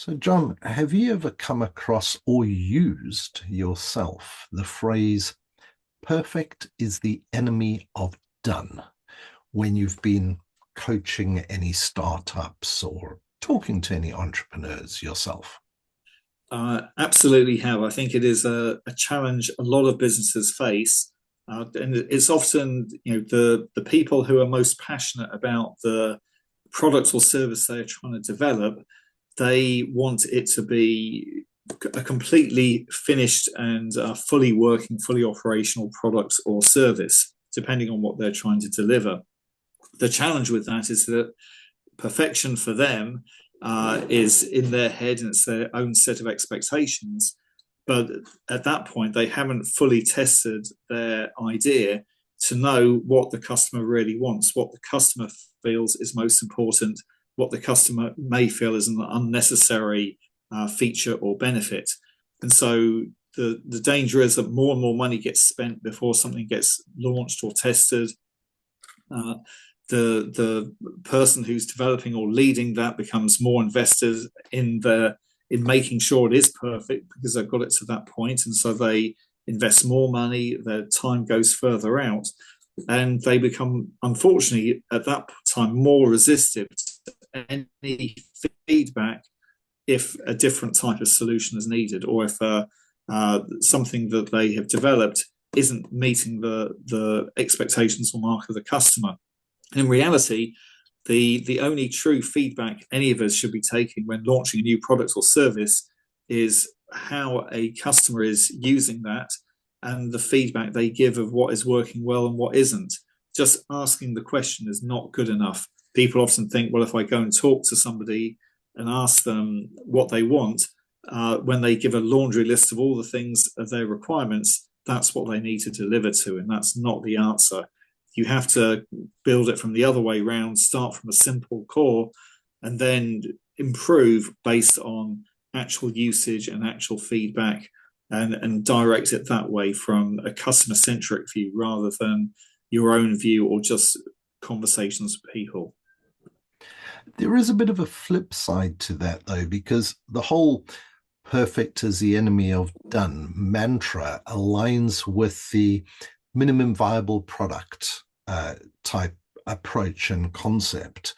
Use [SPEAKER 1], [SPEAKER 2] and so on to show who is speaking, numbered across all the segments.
[SPEAKER 1] So, John, have you ever come across or used yourself the phrase perfect is the enemy of done when you've been coaching any startups or talking to any entrepreneurs yourself?
[SPEAKER 2] Absolutely have. I think it is a challenge a lot of businesses face, and it's often the people who are most passionate about the product or service they're trying to develop. They want it to be a completely finished and fully working, fully operational product or service, depending on what they're trying to deliver. The challenge with that is that perfection for them is in their head and it's their own set of expectations. But at that point, they haven't fully tested their idea to know what the customer really wants, what the customer feels is most important, what the customer may feel is an unnecessary feature or benefit. And so the danger is that more and more money gets spent before something gets launched or tested. Uh, the person who's developing or leading that becomes more invested in making sure it is perfect because they've got it to that point, and so they invest more money. Their time goes further out, and they become, unfortunately, at that time more resistive to any feedback if a different type of solution is needed, or if something that they have developed isn't meeting the expectations or mark of the customer. In reality, the only true feedback any of us should be taking when launching a new product or service is how a customer is using that and the feedback they give of what is working well and what isn't. Just asking the question is not good enough. People often think, well, if I go and talk to somebody and ask them what they want, when they give a laundry list of all the things of their requirements, that's what they need to deliver to, and that's not the answer. You have to build it from the other way round, start from a simple core, and then improve based on actual usage and actual feedback, and direct it that way from a customer centric view rather than your own view or just conversations with people.
[SPEAKER 1] There is a bit of a flip side to that, though, because the whole perfect is the enemy of done mantra aligns with the minimum viable product type approach and concept.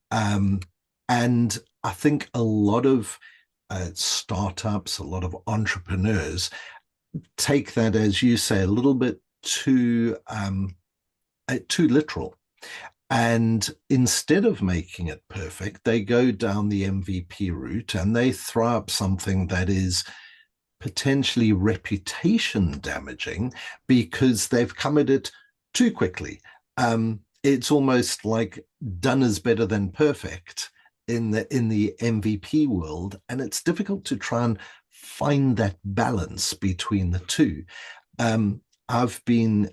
[SPEAKER 1] Um, and I think a lot of startups, a lot of entrepreneurs take that, as you say, a little bit too literal. And instead of making it perfect, they go down the MVP route and they throw up something that is potentially reputation damaging because they've come at it too quickly. It's almost like done is better than perfect in the MVP world, and it's difficult to try and find that balance between the two. I've been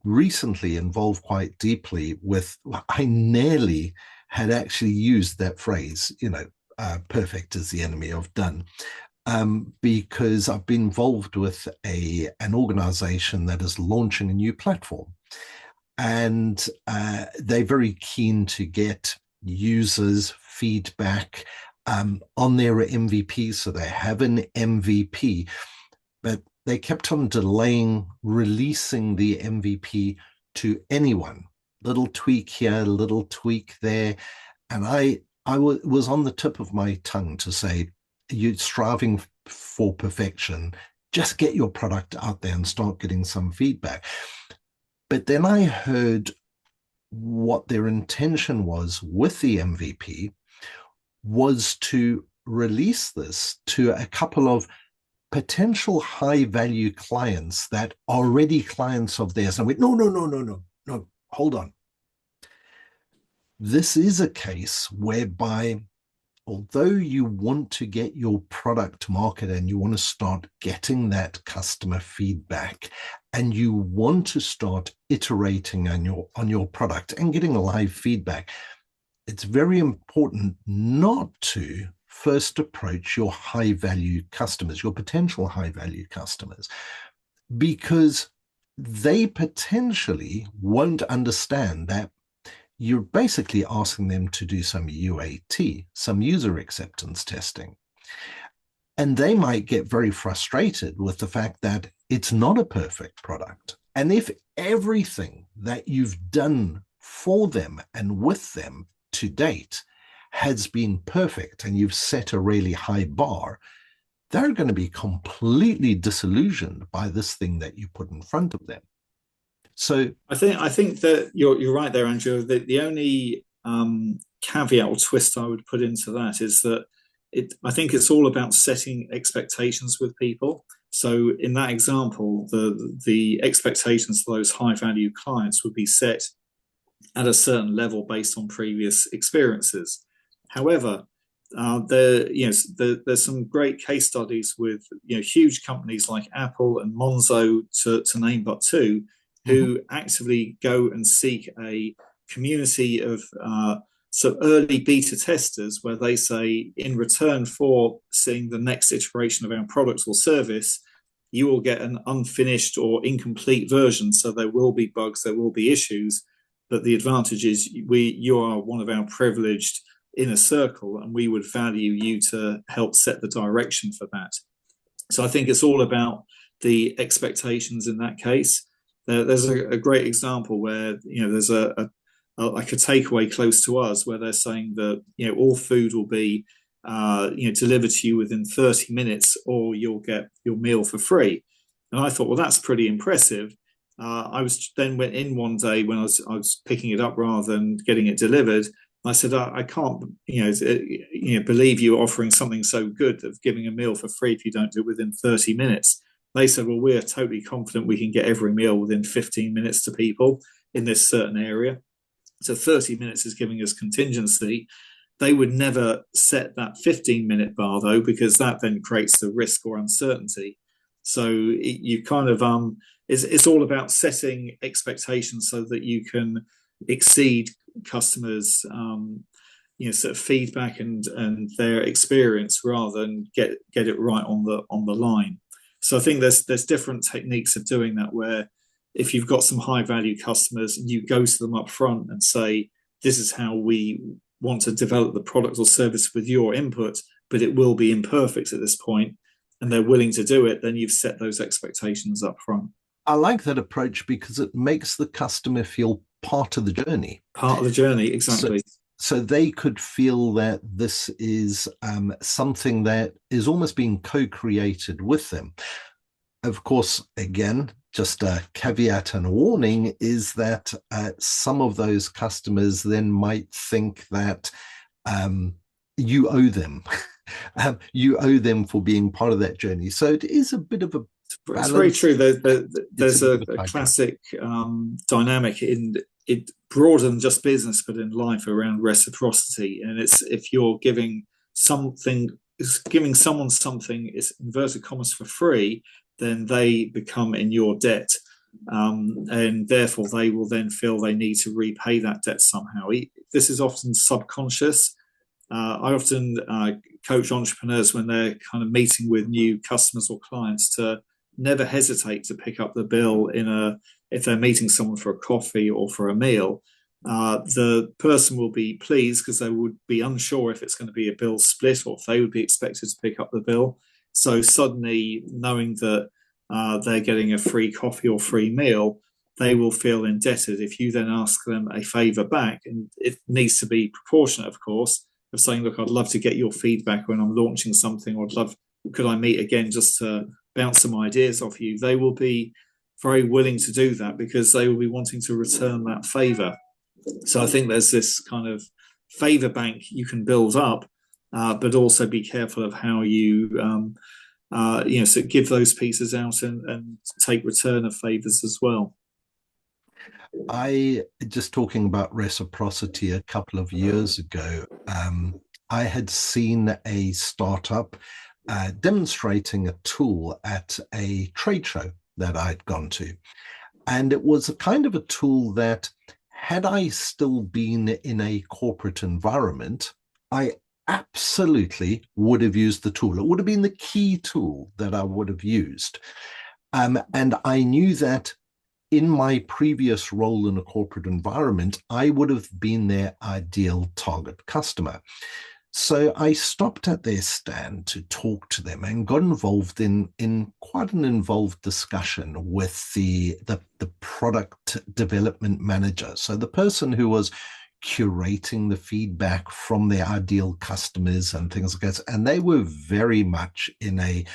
[SPEAKER 1] recently involved quite deeply with, I nearly had actually used that phrase, perfect is the enemy of done, because I've been involved with an organization that is launching a new platform. And they're very keen to get users' feedback on their MVP. So they have an MVP, but they kept on delaying releasing the MVP to anyone. Little tweak here, little tweak there. And was on the tip of my tongue to say, you're striving for perfection. Just get your product out there and start getting some feedback. But then I heard what their intention was with the MVP was to release this to a couple of potential high value clients that are already clients of theirs. And I went, no, no, no, no, no, no, hold on. This is a case whereby, although you want to get your product to market and you want to start getting that customer feedback and you want to start iterating on your product and getting live feedback, it's very important not to first approach your high value customers, your potential high value customers, because they potentially won't understand that you're basically asking them to do some UAT, some user acceptance testing. And they might get very frustrated with the fact that it's not a perfect product. And if everything that you've done for them and with them to date has been perfect and you've set a really high bar, they're going to be completely disillusioned by this thing that you put in front of them. So
[SPEAKER 2] I think that you're right there, Andrew. The only caveat or twist I would put into that is that I think it's all about setting expectations with people. So in that example, the expectations for those high value clients would be set at a certain level based on previous experiences. However, there's some great case studies with huge companies like Apple and Monzo to name but two, who actively go and seek a community of early beta testers where they say, in return for seeing the next iteration of our product or service, you will get an unfinished or incomplete version. So there will be bugs, there will be issues, but the advantage is you are one of our privileged inner circle, and we would value you to help set the direction for that. So I think it's all about the expectations in that case. There's a great example where there's like a takeaway close to us where they're saying that all food will be delivered to you within 30 minutes, or you'll get your meal for free. And I thought, well, that's pretty impressive. I went in one day when I was picking it up rather than getting it delivered. I said, I can't, believe you offering something so good of giving a meal for free if you don't do it within 30 minutes. They said, well, we're totally confident we can get every meal within 15 minutes to people in this certain area. So 30 minutes is giving us contingency. They would never set that 15-minute bar, though, because that then creates the risk or uncertainty. So you kind of, it's all about setting expectations so that you can exceed customers' sort of feedback and their experience rather than get it right on the line. So I think there's different techniques of doing that, where if you've got some high value customers, you go to them up front and say, this is how we want to develop the product or service with your input, but it will be imperfect at this point, and they're willing to do it, then you've set those expectations up front.
[SPEAKER 1] I like that approach because it makes the customer feel part of the journey.
[SPEAKER 2] Part of the journey, exactly.
[SPEAKER 1] So they could feel that this is something that is almost being co-created with them. Of course, again, just a caveat and a warning is that some of those customers then might think that you owe them. You owe them for being part of that journey. So it is a bit of a balance.
[SPEAKER 2] It's very true. There's a classic dynamic in it, broader than just business, but in life, around reciprocity. And it's if you're giving someone something, it's inverted commas, for free, then they become in your debt. And therefore they will then feel they need to repay that debt somehow. This is often subconscious. I often coach entrepreneurs when they're kind of meeting with new customers or clients to never hesitate to pick up the bill if they're meeting someone for a coffee or for a meal. The person will be pleased because they would be unsure if it's going to be a bill split or if they would be expected to pick up the bill. So suddenly, knowing that they're getting a free coffee or free meal, they will feel indebted. If you then ask them a favour back, and it needs to be proportionate, of course, of saying, look, I'd love to get your feedback when I'm launching something, or could I meet again just to bounce some ideas off you? They will be very willing to do that because they will be wanting to return that favour. So I think there's this kind of favour bank you can build up, but also be careful of how you, so give those pieces out and take return of favours as well.
[SPEAKER 1] I just talking about reciprocity a couple of years ago, I had seen a startup demonstrating a tool at a trade show that I'd gone to. And it was a kind of a tool that, had I still been in a corporate environment, I absolutely would have used the tool. It would have been the key tool that I would have used. And I knew that in my previous role in a corporate environment, I would have been their ideal target customer. So I stopped at their stand to talk to them and got involved in quite an involved discussion with the product development manager. So the person who was curating the feedback from their ideal customers and things like that. And they were very much in a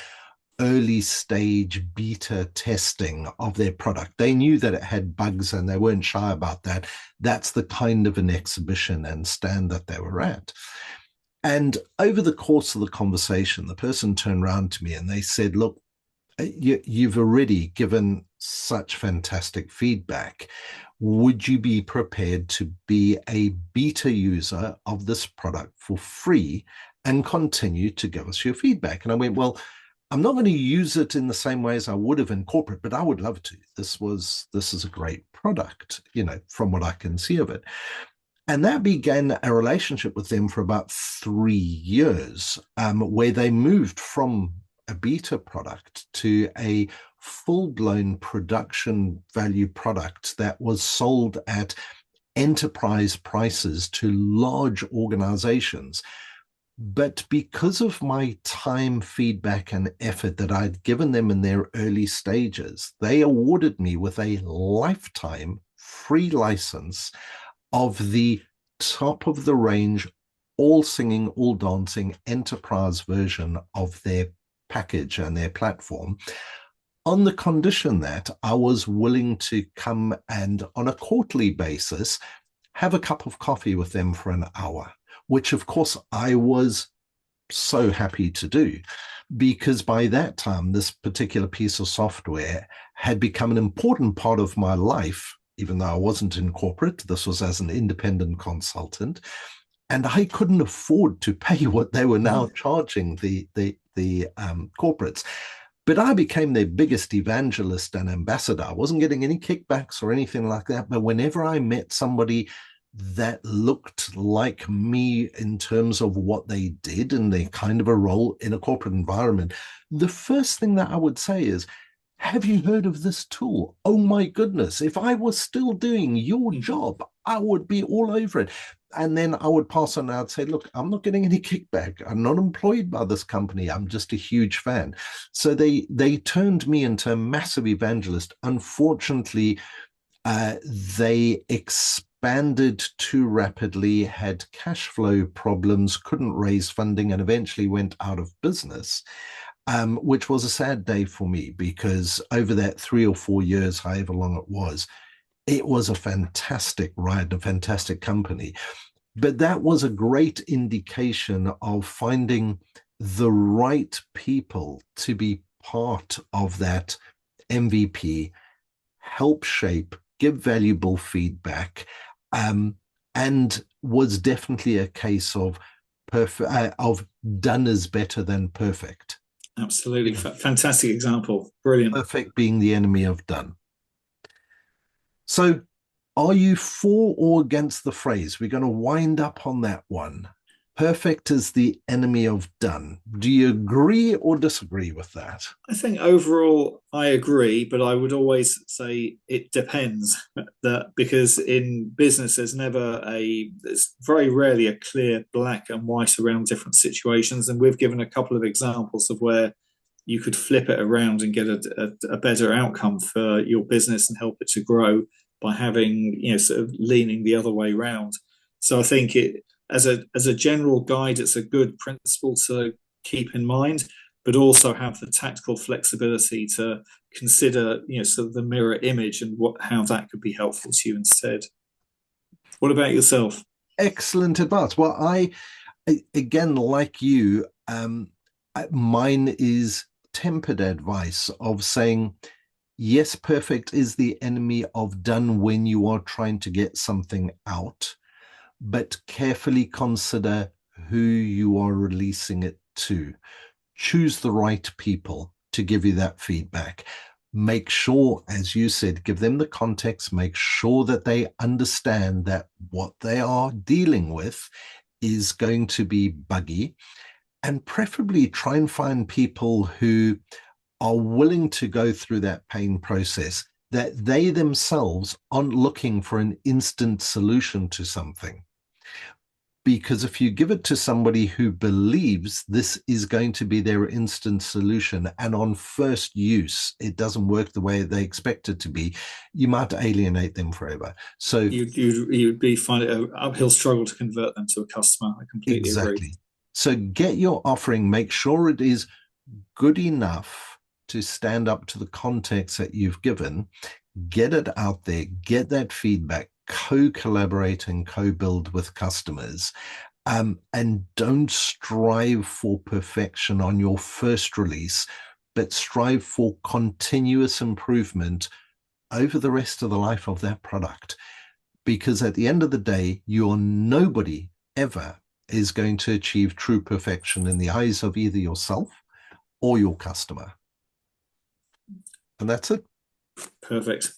[SPEAKER 1] early stage beta testing of their product. They knew that it had bugs and they weren't shy about that. That's the kind of an exhibition and stand that they were at. And over the course of the conversation, the person turned around to me and they said, look, you've already given such fantastic feedback. Would you be prepared to be a beta user of this product for free and continue to give us your feedback? And I went, well, I'm not going to use it in the same way as I would have in corporate, but I would love to. This is a great product, from what I can see of it. And that began a relationship with them for about 3 years, where they moved from a beta product to a full-blown production value product that was sold at enterprise prices to large organizations. But because of my time, feedback, and effort that I'd given them in their early stages, they awarded me with a lifetime free license of the top of the range, all singing, all dancing enterprise version of their package and their platform, on the condition that I was willing to come and on a quarterly basis have a cup of coffee with them for an hour, which of course I was so happy to do, because by that time, this particular piece of software had become an important part of my life. Even though I wasn't in corporate, this was as an independent consultant, and I couldn't afford to pay what they were now charging the corporates. But I became their biggest evangelist and ambassador. I wasn't getting any kickbacks or anything like that. But whenever I met somebody that looked like me in terms of what they did and their kind of a role in a corporate environment, the first thing that I would say is, have you heard of this tool? Oh my goodness, if I was still doing your job, I would be all over it. And then I would pass on and I'd say, look, I'm not getting any kickback. I'm not employed by this company. I'm just a huge fan. So they turned me into a massive evangelist. Unfortunately, they expanded too rapidly, had cash flow problems, couldn't raise funding, and eventually went out of business. Which was a sad day for me, because over that 3 or 4 years, however long it was a fantastic ride, a fantastic company. But that was a great indication of finding the right people to be part of that MVP, help shape, give valuable feedback, and was definitely a case of done is better than perfect.
[SPEAKER 2] Absolutely. Fantastic example. Brilliant.
[SPEAKER 1] Perfect being the enemy of done. So are you for or against the phrase? We're going to wind up on that one. Perfect is the enemy of done. Do you agree or disagree with that?
[SPEAKER 2] I think overall I agree, but I would always say it depends. Because in business there's very rarely a clear black and white around different situations. And we've given a couple of examples of where you could flip it around and get a better outcome for your business and help it to grow by having, sort of leaning the other way around. So I think as a general guide, it's a good principle to keep in mind, but also have the tactical flexibility to consider, sort of the mirror image and how that could be helpful to you instead. What about yourself?
[SPEAKER 1] Excellent advice. Well, again, like you, mine is tempered advice of saying, yes, perfect is the enemy of done when you are trying to get something out, but carefully consider who you are releasing it to. Choose the right people to give you that feedback. Make sure, as you said, give them the context, make sure that they understand that what they are dealing with is going to be buggy, and preferably try and find people who are willing to go through that pain process that they themselves aren't looking for an instant solution to something. Because if you give it to somebody who believes this is going to be their instant solution, and on first use, it doesn't work the way they expect it to be, you might alienate them forever. So,
[SPEAKER 2] You'd be finding an uphill struggle to convert them to a customer. I completely agree.
[SPEAKER 1] exactly. So, get your offering, make sure it is good enough to stand up to the context that you've given, get it out there, get that feedback, co-collaborate and co-build with customers. And don't strive for perfection on your first release, but strive for continuous improvement over the rest of the life of that product. Because at the end of the day, you're nobody ever is going to achieve true perfection in the eyes of either yourself or your customer. And that's it.
[SPEAKER 2] Perfect.